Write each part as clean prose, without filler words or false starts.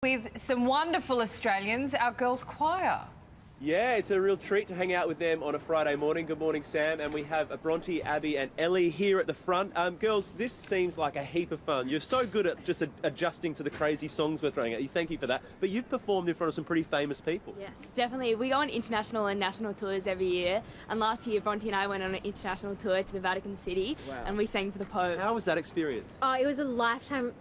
With some wonderful Australians, our girls' choir. Yeah, it's a real treat to hang out with them on a Friday morning. Good morning, Sam. And we have Bronte, Abby and Ellie here at the front. Girls, this seems like a heap of fun. You're so good at just adjusting to the crazy songs we're throwing at you. Thank you for that. But you've performed in front of some pretty famous people. Yes, definitely. We go on international and national tours every year. And last year, Bronte and I went on an international tour to the Vatican City. Wow. And we sang for the Pope. How was that experience? Oh, it was a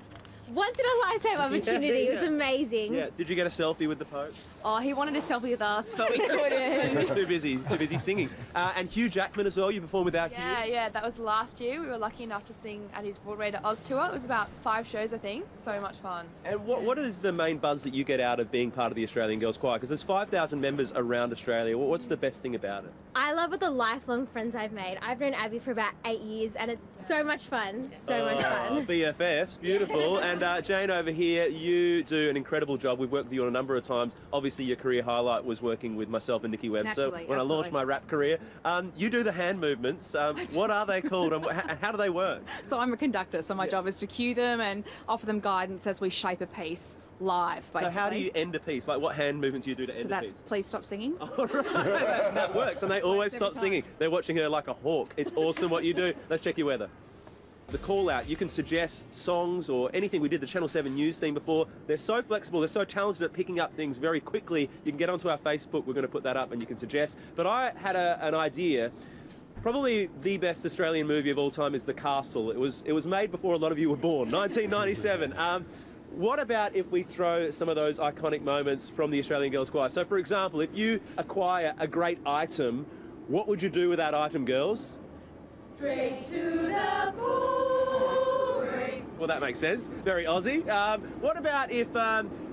once-in-a-lifetime opportunity. Yeah. It was amazing. Yeah. Did you get a selfie with the Pope? Oh, he wanted a selfie with us, but we couldn't. Too busy singing. And Hugh Jackman as well. You performed without Hugh. Yeah, that was last year. We were lucky enough to sing at his Broadway to Oz tour. It was about 5 shows, I think. So much fun. And what is the main buzz that you get out of being part of the Australian Girls Choir? Because there's 5,000 members around Australia. What's the best thing about it? I love all the lifelong friends I've made. I've known Abby for about 8 years and it's so much fun. So much fun. BFFs, beautiful. And Jane over here, you do an incredible job. We've worked with you on a number of times. Obviously your career highlight was working with myself and Nikki Webster when I launched my rap career. You do the hand movements. What are they called and how do they work? So I'm a conductor, so my job is to cue them and offer them guidance as we shape a piece live, basically. So how do you end a piece? Like what hand movement do you do to end a piece? Please stop singing. Oh, right. that works, and they always stop singing. They're watching her like a hawk. It's awesome what you do. Let's check your weather. The call out, you can suggest songs or anything. We did the Channel 7 news thing before. They're so flexible, they're so talented at picking up things very quickly. You can get onto our Facebook, we're going to put that up and you can suggest. But I had an idea. Probably the best Australian movie of all time is The Castle. It was made before a lot of you were born, 1997. What about if we throw some of those iconic moments from the Australian Girls Choir? So for example, if you acquire a great item, what would you do with that item, girls? Straight to the pool. Well, that makes sense. Very Aussie. What about if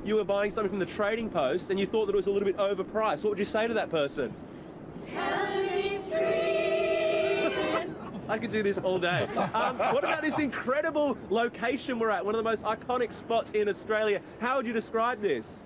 you were buying something from the Trading Post and you thought that it was a little bit overpriced? What would you say to that person? Telfer Street. I could do this all day. What about this incredible location we're at? One of the most iconic spots in Australia. How would you describe this?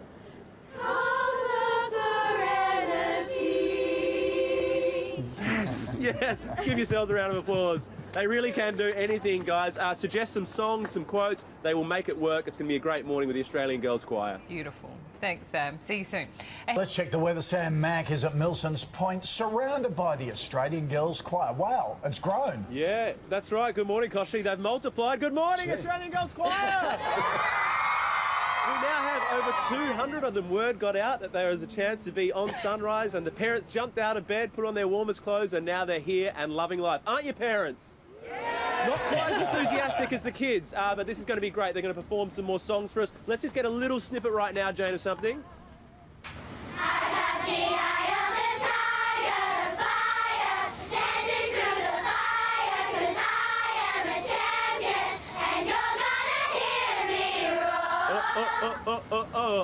Yes, give yourselves a round of applause. They really can do anything, guys. Suggest some songs, some quotes. They will make it work. It's going to be a great morning with the Australian Girls Choir. Beautiful. Thanks, Sam. See you soon. Let's check the weather. Sam Mack is at Milson's Point, surrounded by the Australian Girls Choir. Wow, it's grown. Yeah, that's right. Good morning, Koshi. They've multiplied. Good morning, Australian Girls Choir. We now have over 200 of them. Word got out that there is a chance to be on Sunrise and the parents jumped out of bed, put on their warmest clothes and now they're here and loving life. Aren't you, parents? Yeah. Not quite as enthusiastic as the kids, but this is going to be great. They're going to perform some more songs for us. Let's just get a little snippet right now, Jane, of something.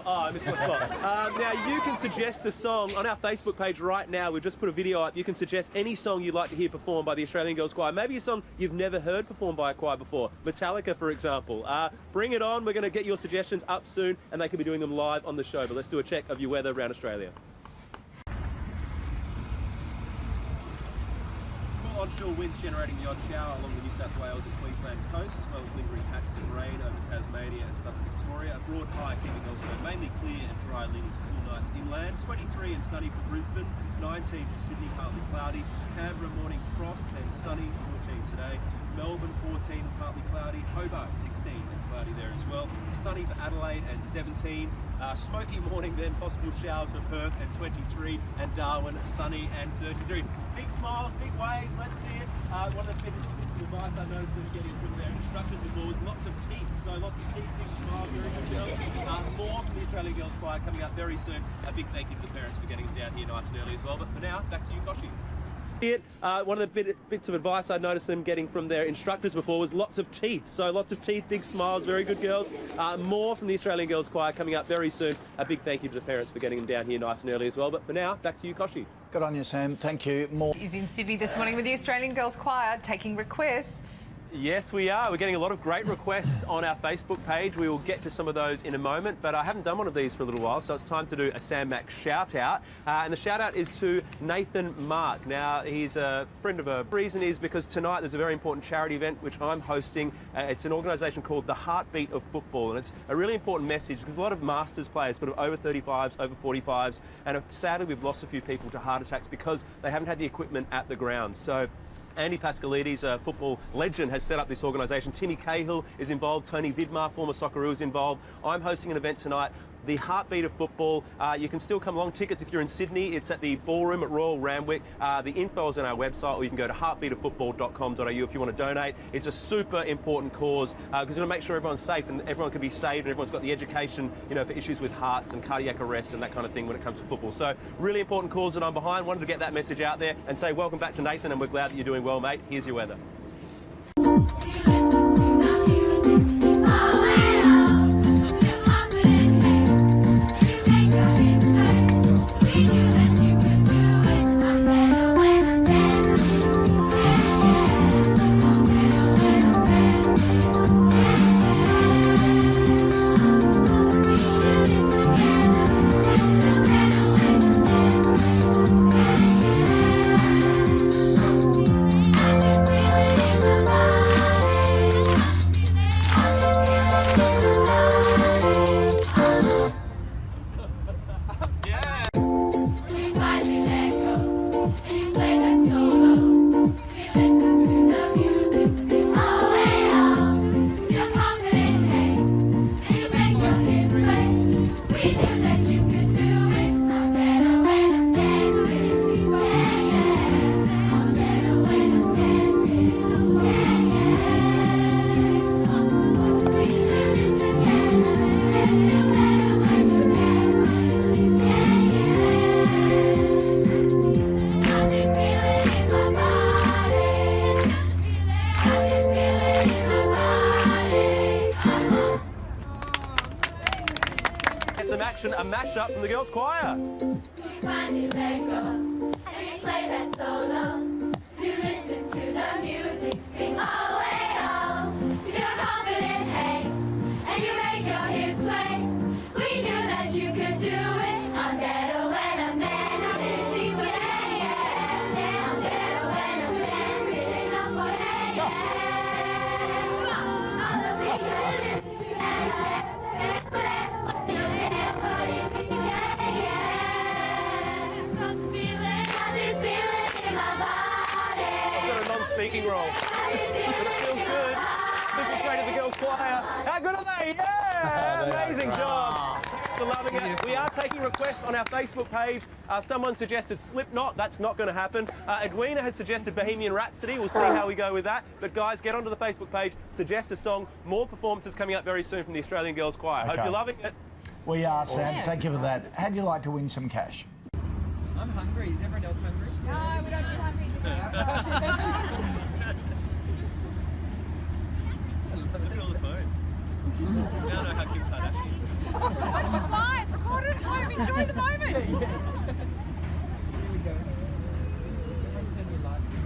I missed my spot. Now, you can suggest a song on our Facebook page right now. We've just put a video up. You can suggest any song you'd like to hear performed by the Australian Girls Choir. Maybe a song you've never heard performed by a choir before. Metallica, for example. Bring it on. We're going to get your suggestions up soon, and they could be doing them live on the show. But let's do a check of your weather around Australia. Onshore winds generating the odd shower along the New South Wales and Queensland coast, as well as lingering patches of rain over Tasmania and southern Victoria. A broad high keeping elsewhere mainly clear and dry, leading to cool nights inland. 23 and sunny for Brisbane, 19 for Sydney, partly cloudy. Canberra morning frost, then sunny, 14 today. Melbourne 14, partly cloudy. Hobart 16 and cloudy there as well. Sunny for Adelaide and 17. Smoky morning then, possible showers for Perth and 23. And Darwin sunny and 33. Big smiles, big waves, let's see it. One of the bits of advice I noticed them getting from their instructors before was lots of teeth. So lots of teeth, big smiles, very good girls. More from the Australian Girls Choir coming up very soon. A big thank you to the parents for getting them down here nice and early as well. But for now, back to you, Koshi. One of the bits of advice I noticed them getting from their instructors before was lots of teeth. So lots of teeth, big smiles, very good girls. More from the Australian Girls Choir coming up very soon. A big thank you to the parents for getting them down here nice and early as well. But for now, back to you, Koshi. Good on you, Sam. Thank you. More. He's in Sydney this morning with the Australian Girls Choir taking requests. Yes, we are. We're getting a lot of great requests on our Facebook page. We will get to some of those in a moment, but I haven't done one of these for a little while, so it's time to do a Sam Mac shout-out. And the shout-out is to Nathan Mark. Now, he's a friend of a reason is because tonight there's a very important charity event which I'm hosting. It's an organisation called The Heartbeat of Football, and it's a really important message because a lot of Masters players, sort of over 35s, over 45s, and sadly we've lost a few people to heart attacks because they haven't had the equipment at the ground. So Andy Pascalides, a football legend, has set up this organisation. Timmy Cahill is involved. Tony Vidmar, former Socceroo, is involved. I'm hosting an event tonight, The Heartbeat of Football. You can still come along. Tickets, if you're in Sydney, it's at the Ballroom at Royal Randwick. The info is on our website, or you can go to heartbeatoffootball.com.au if you want to donate. It's a super important cause because we're going to make sure everyone's safe and everyone can be saved and everyone's got the education, you know, for issues with hearts and cardiac arrests and that kind of thing when it comes to football. So really important cause that I'm behind. Wanted to get that message out there and say welcome back to Nathan, and we're glad that you're doing well, mate. Here's your weather. Some action, a mashup from the girls' choir. Speaking role. But it feels good. People afraid of the girls' choir. How good are they? Yeah! Amazing job. For loving it. We are taking requests on our Facebook page. Someone suggested Slipknot. That's not going to happen. Edwina has suggested Bohemian Rhapsody. We'll see how we go with that. But guys, get onto the Facebook page. Suggest a song. More performances coming up very soon from the Australian Girls Choir. Okay. Hope you're loving it. We are, Sam. Thank you for that. How'd you like to win some cash? I'm hungry. Is everyone else hungry? No, we don't get happy. Look at all the phones. I don't know how Kim Kardashian. Watch it live, record it at home, enjoy the moment. Here we go. Everyone turn your lights on.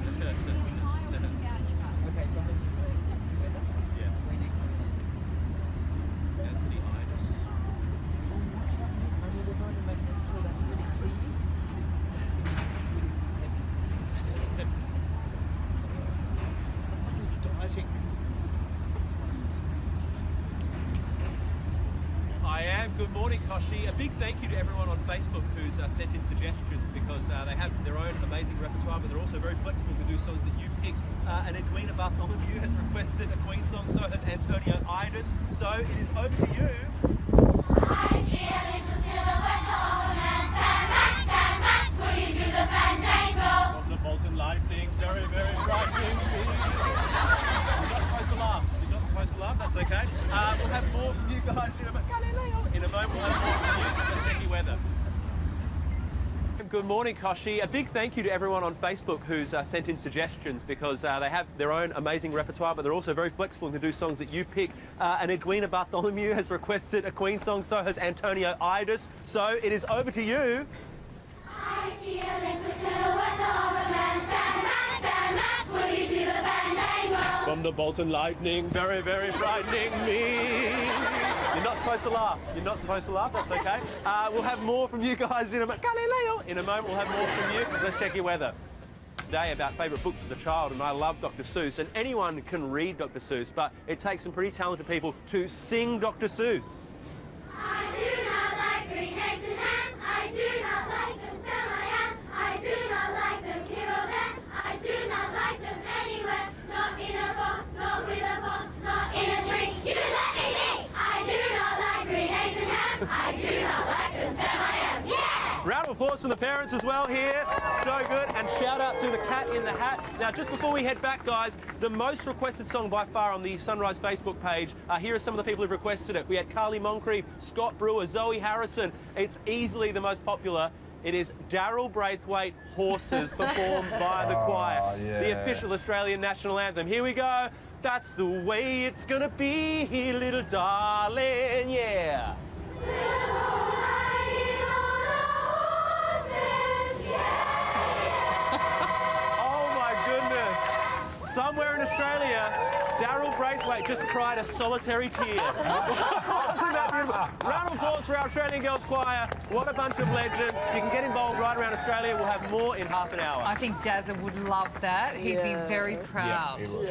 Okay, go ahead. Yeah. Anthony Idis. We're going to make sure that's really clear. Dieting. I am. Good morning, Koshi. A big thank you to everyone on Facebook who's sent in suggestions because they have their own amazing repertoire, but they're also very flexible to do songs that you pick. And Edwina Bartholomew has requested a Queen song, so has Antonio Idis. So it is over to you. I see a little silhouette of a man. Stand back, will you do the fandango? From the molten lightning, very, very frightening. You're not supposed to laugh. You're not supposed to laugh. That's okay. We'll have more from you guys in a moment. In a moment, we'll have more from you from the Sydney weather. Good morning, Koshi. A big thank you to everyone on Facebook who's sent in suggestions because they have their own amazing repertoire, but they're also very flexible and can do songs that you pick. And Edwina Bartholomew has requested a Queen song, so has Antonio Idis. So it is over to you. I see a little silhouette of a man. Stand back, will you do the fandango? from the bolt and lightning, very, very frightening me. You're not supposed to laugh. You're not supposed to laugh. That's okay. We'll have more from you guys in a moment. Galileo! In a moment, we'll have more from you. Let's check your weather. Today about favourite books as a child, and I love Dr. Seuss, and anyone can read Dr. Seuss, but it takes some pretty talented people to sing Dr. Seuss. I do not like green eggs and ham. I do not like them, so I am. I do not like them here or there. I do not like them anywhere. Not in a box, not with a box, not in a tree. You let me be. I do not like green eggs and ham. I do not like them, so I am. Yeah! Round of applause from the parents as well here. So good. And shout out to the Cat in the Hat. Now, just before we head back, guys, the most requested song by far on the Sunrise Facebook page, here are some of the people who've requested it. We had Carly Moncrief, Scott Brewer, Zoe Harrison. It's easily the most popular. It is Daryl Braithwaite, Horses, performed by the choir. Yes. The official Australian national anthem. Here we go. That's the way it's gonna be, little darling, yeah. Somewhere in Australia, Daryl Braithwaite just cried a solitary tear. Wasn't that beautiful? Round of applause for our Australian Girls Choir. What a bunch of legends. You can get involved right around Australia. We'll have more in half an hour. I think Dazza would love that. He'd be very proud. Yeah, he would.